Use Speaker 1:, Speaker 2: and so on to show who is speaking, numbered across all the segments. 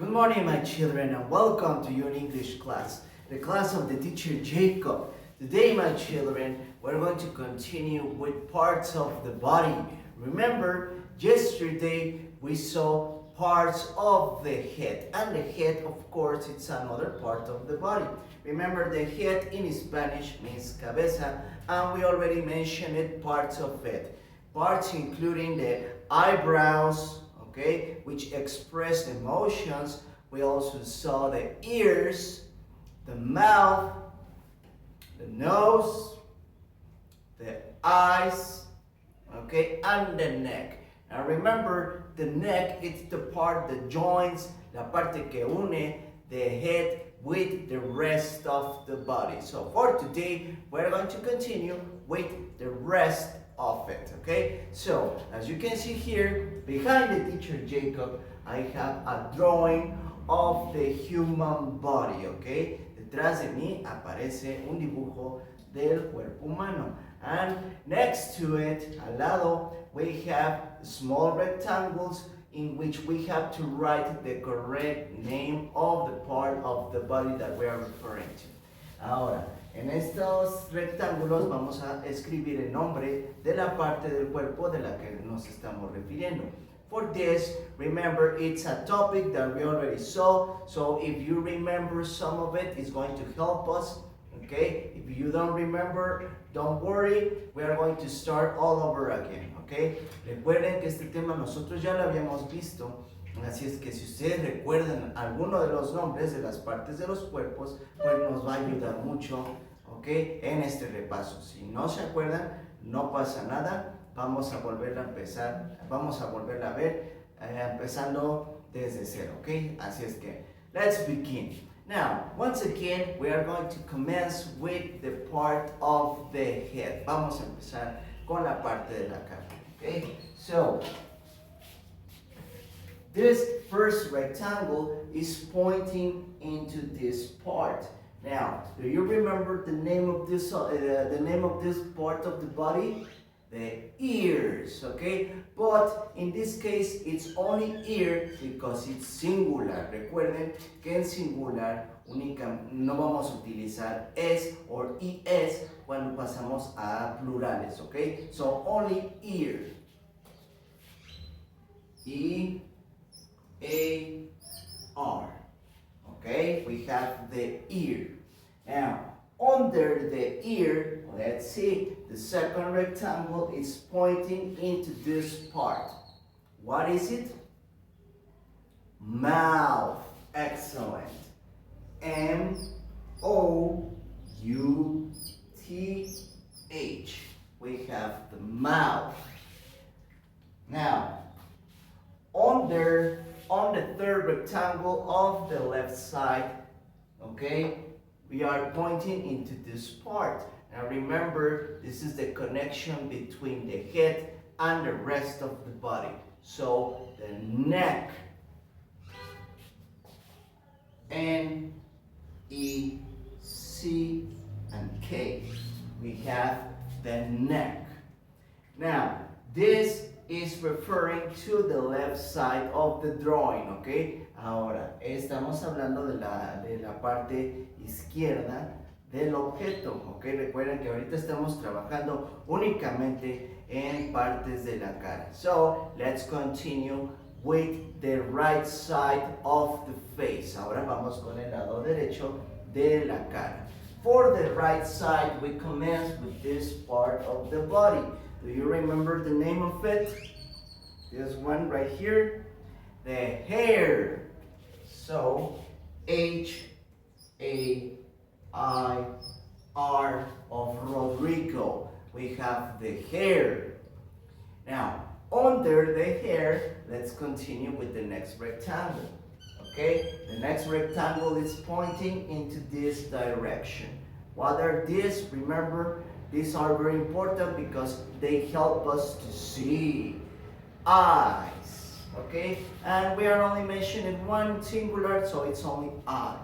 Speaker 1: Good morning, my children, and welcome to your English class, the class of the teacher Jacob. Today, my children, we're going to continue with parts of the body. Remember, yesterday we saw parts of the head, and the head, of course, it's another part of the body. Remember, the head in Spanish means cabeza, and we already mentioned it, parts of it. Parts including the eyebrows, okay, which express emotions. We also saw the ears, the mouth, the nose, the eyes, okay, and the neck. Now remember, the neck, it's the part that joins, la parte que une the head with the rest of the body. So for today, we're going to continue with the rest of it, okay? So, as you can see here, behind the teacher Jacob, I have a drawing of the human body, okay? Detrás de mí aparece un dibujo del cuerpo humano. And next to it, al lado, we have small rectangles in which we have to write the correct name of the part of the body that we are referring to. Ahora, en estos rectángulos vamos a escribir el nombre de la parte del cuerpo de la que nos estamos refiriendo. For this, remember, it's a topic that we already saw, so if you remember some of it, it's going to help us, okay? If you don't remember, don't worry, we are going to start all over again, okay? Recuerden que este tema nosotros ya lo habíamos visto, así es que si ustedes recuerdan alguno de los nombres de las partes de los cuerpos, pues nos va a ayudar mucho, ¿ok? En este repaso. Si no se acuerdan, no pasa nada, vamos a volver a empezar, vamos a volver a ver, empezando desde cero, ¿ok? Así es que, let's begin. Now, once again, we are going to commence with the part of the head. Vamos a empezar con la parte de la cara, ¿ok? So, this first rectangle is pointing into this part. Now, do you remember the name of this part of the body? The ears, okay? But in this case, it's only ear because it's singular. Recuerden que en singular no vamos a utilizar es or es cuando pasamos a plurales, okay? So only ear. E A-R. Okay, we have the ear. Now, under the ear, let's see, the second rectangle is pointing into this part. What is it? Mouth. Excellent. M-O-U-T-H. We have the mouth. Now, on the third rectangle of the left side, okay, we are pointing into this part. Now remember, this is the connection between the head and the rest of the body. So the neck, N-E-C and K, we have the neck. Now, this is referring to the left side of the drawing, okay? Ahora, estamos hablando de la parte izquierda del objeto, okay? Recuerden que ahorita estamos trabajando únicamente en partes de la cara. So, let's continue with the right side of the face. Ahora vamos con el lado derecho de la cara. For the right side, we commence with this part of the body. Do you remember the name of it? This one right here, the hair. So, H-A-I-R of Rodrigo. We have the hair. Now, under the hair, let's continue with the next rectangle. Okay, the next rectangle is pointing into this direction. What are these? Remember, these are very important because they help us to see. Eyes, okay? And we are only mentioning one singular, so it's only I.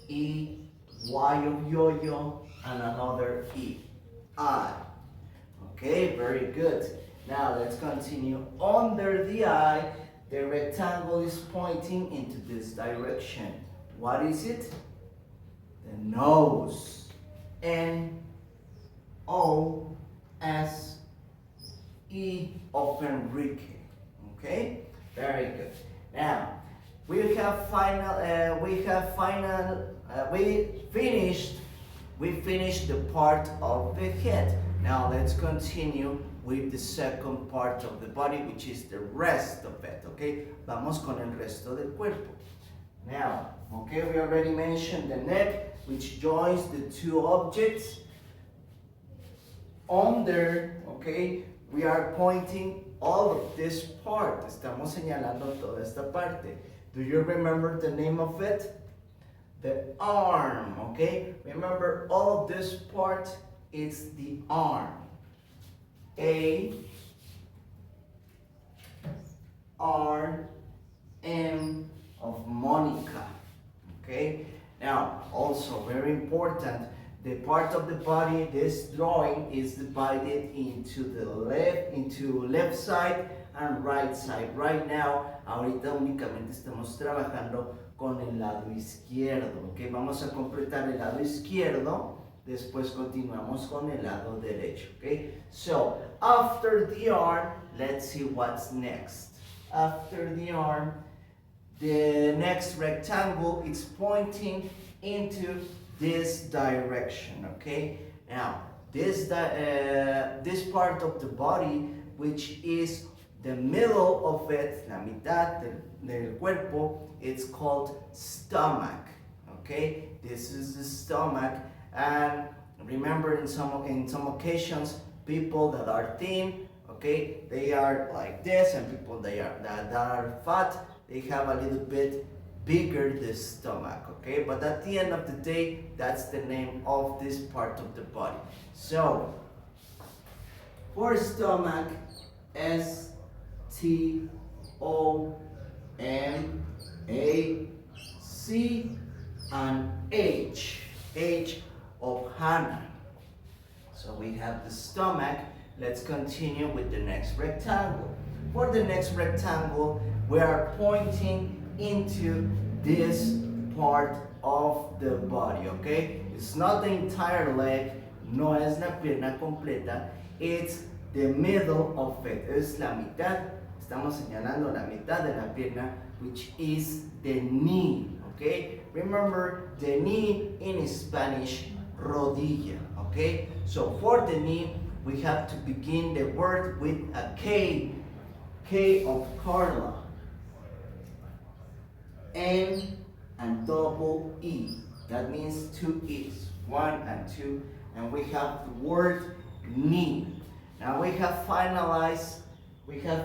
Speaker 1: E, Y of yo-yo, and another E. I. Okay, very good. Now let's continue. Under the eye, The rectangle is pointing into this direction. What is it? The nose. N-O-S-E of Enrique. Okay? Very good. Now, we finished the part of the head. Now let's continue with the second part of the body, which is the rest of it. Okay? Vamos con el resto del cuerpo. Now, okay, we already mentioned the neck, which joins the two objects. Under, okay, we are pointing all of this part. Estamos señalando toda esta parte. Do you remember the name of it? The arm, okay? Remember all of this part, it's the arm. A-R-M of Monica, okay? Now, also very important, the part of the body, this drawing is divided into left side and right side. Right now, ahorita únicamente estamos trabajando con el lado izquierdo, ok. Vamos a completar el lado izquierdo, después continuamos con el lado derecho, ok. So, after the arm, let's see what's next. After the arm, the next rectangle is pointing into this direction, okay? Now, this part of the body, which is the middle of it, la mitad del cuerpo, it's called stomach, okay? This is the stomach, and remember in some occasions, people that are thin, okay, they are like this, and people that are fat, they have a little bit bigger the stomach, okay? But at the end of the day, that's the name of this part of the body. So, for stomach, S-T-O-M-A-C and H of Hannah. So we have the stomach. Let's continue with the next rectangle. For the next rectangle, we are pointing into this part of the body, okay? It's not the entire leg, no es la pierna completa, it's the middle of it, es la mitad. Estamos señalando la mitad de la pierna, which is the knee, okay? Remember, the knee in Spanish, rodilla, okay? So for the knee, we have to begin the word with a K of Carla. N and double E. That means two E's, 1 and 2, and we have the word knee. Now we have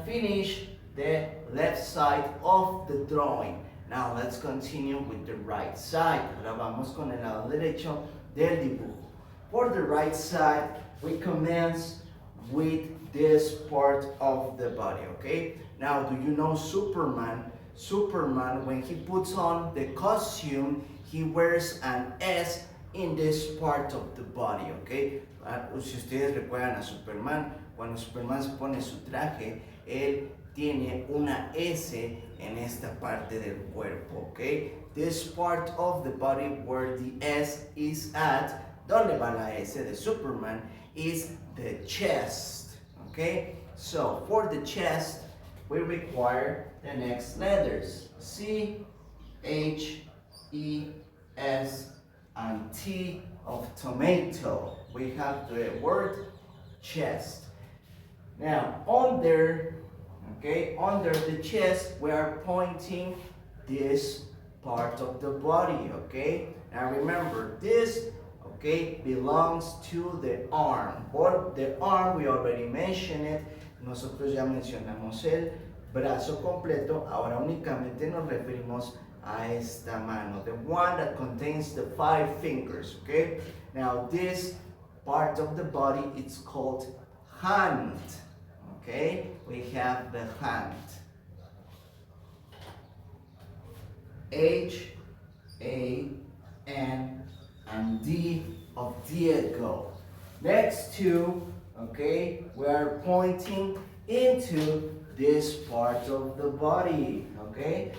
Speaker 1: finished the left side of the drawing. Now let's continue with the right side. Ahora vamos con el lado derecho del dibujo. For the right side, we commence with this part of the body, okay? Now, do you know Superman? Superman, when he puts on the costume, he wears an S in this part of the body, okay? Si ustedes recuerdan a Superman, cuando Superman se pone su traje, él tiene una S en esta parte del cuerpo, okay? This part of the body where the S is at, donde va la S de Superman, is the chest, okay? So, for the chest, we require the next letters, C, H, E, S, and T of tomato. We have the word chest. Now, under the chest, we are pointing this part of the body, okay? Now remember, this, okay, belongs to the arm. For the arm, we already mentioned it. Nosotros ya mencionamos el brazo completo. Ahora únicamente nos referimos a esta mano, the one that contains the 5 fingers, okay? Now this part of the body, it's called hand, okay? We have the hand. H, A, N, and D of Diego. Next to, okay, we are pointing into this part of the body, okay?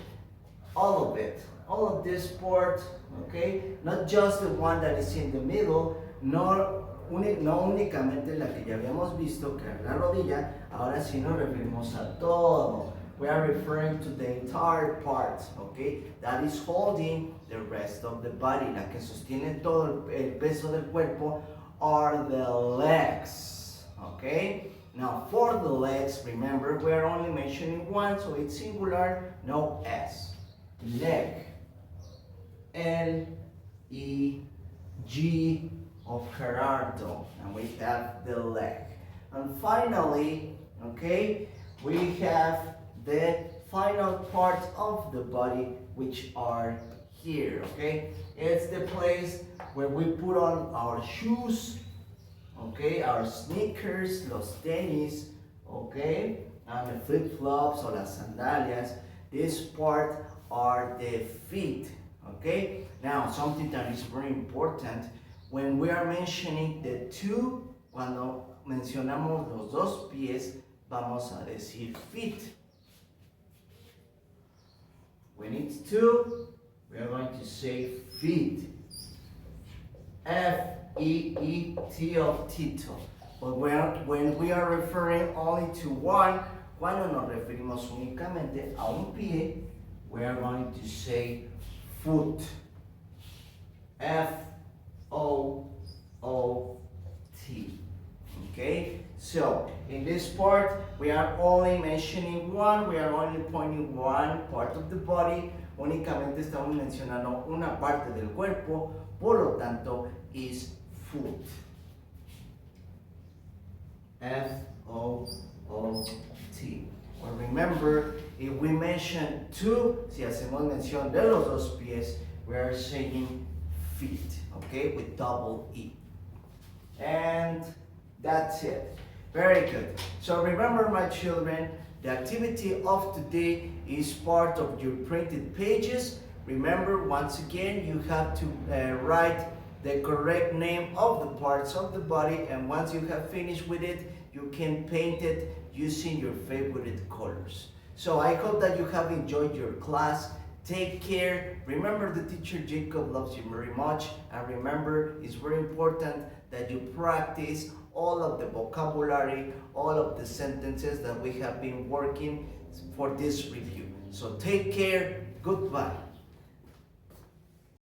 Speaker 1: All of it, all of this part, okay? Not just the one that is in the middle, no únicamente la que ya habíamos visto, que es la rodilla, ahora sí nos referimos a todo. We are referring to the entire part, okay? That is holding the rest of the body. La que sostiene todo el peso del cuerpo are the legs, okay? Now for the legs, remember, we are only mentioning one, so it's singular, no S. Leg. L-E-G of Gerardo. And we have the leg. And finally, okay, we have the final part of the body, which are here, okay? It's the place where we put on our shoes, okay, our sneakers, los tenis, okay, and the flip-flops or las sandalias. This part are the feet, okay? Now, something that is very important, when we are mentioning the two, cuando mencionamos los dos pies, vamos a decir feet. When it's two, we are going to say feet. F-E-E-T of Tito. But when we are referring only to one, cuando nos referimos únicamente a un pie, we are going to say foot. F-O-O-T. Okay? So, in this part, we are only mentioning one, we are only pointing one part of the body, únicamente estamos mencionando una parte del cuerpo, por lo tanto, is foot. F-O-O-T. Well, remember, if we mention two, si hacemos mención de los dos pies, we are saying feet, okay, with double E. And that's it. Very good. So remember, my children, the activity of today is part of your printed pages. Remember, once again, you have to write the correct name of the parts of the body, and once you have finished with it, you can paint it using your favorite colors. So I hope that you have enjoyed your class. Take care. Remember, the teacher Jacob loves you very much, and remember, it's very important that you practice all of the vocabulary, all of the sentences that we have been working for this review. So take care. Goodbye.